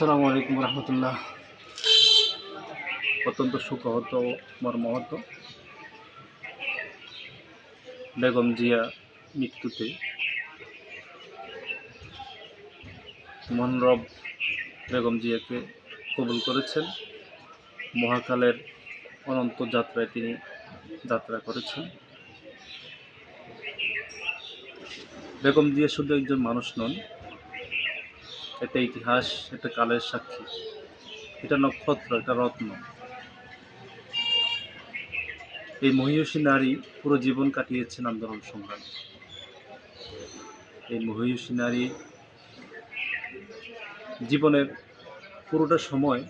আসসালামু আলাইকুম রহমতুল্লাহ। অত্যন্ত শোকাহত মর্মাহত বেগম জিয়া মৃত্যুতে মহান রব বেগম জিয়াকে কবুল করেছেন। মহাকালের অনন্ত যাত্রায় তিনি যাত্রা করেছেন। বেগম জিয়া শুধু একজন মানুষ নন, এটা ইতিহাস, এটা কালের সাক্ষী, এটা নক্ষত্র, এটা রত্ন। এই মহিয়সী নারী পুরো জীবন কাটিয়েছেন আন্দোলন সংগ্রামে। এই মহিয়সী নারী জীবনের পুরোটা সময়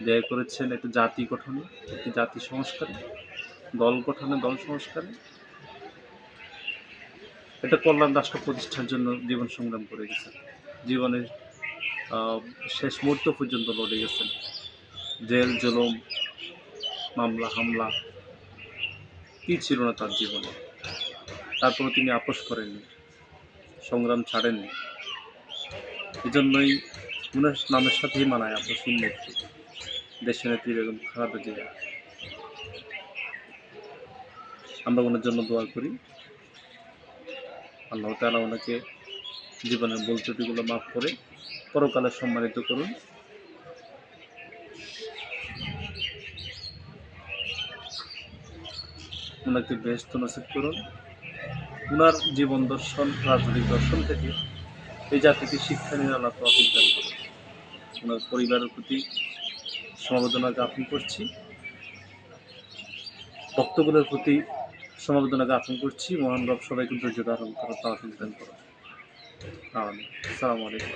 ব্যয় করেছেন একটা জাতি গঠনে, একটি জাতি সংস্কারে, দল গঠনে, দল সংস্কারে, একটা কল্যাণ রাষ্ট্র প্রতিষ্ঠার জন্য জীবন সংগ্রাম করে গেছেন। জীবনের শেষ মুহূর্ত পর্যন্ত লড়ে গেছেন। জেল জুলুম, মামলা হামলা কি ছিল না তার জীবনে। তারপরে তিনি আপোষ করেননি, সংগ্রাম ছাড়েননি। এজন্যই উনার নামের সাথেই মানায় আপসহীন নেত্রী, দেশনেত্রী বেগম খালেদা জিয়া। আমরা ওনার জন্য দোয়া করি, আল্লাহ তাআলা ওনাকে জীবনের ভুল ত্রুটিগুলো মাফ করে পরকালে সম্মানিত করুন। ওনাকে বেহেশত নসিব করুন। ওনার জীবন দর্শন, রাজনৈতিক দর্শন থেকে এই জাতিকে শিক্ষা নিয়ে আল্লাহ তৌফিক দান করুন। ওনার পরিবারের প্রতি সমবেদনা জ্ঞাপন করছি, ভক্তগুলোর প্রতি সমবেদনা জ্ঞাপন করছি। মহান রব সবাইকে ধৈর্য ধারণ করার তৌফিক দান করুন। আমিন। আসসালামু আলাইকুম।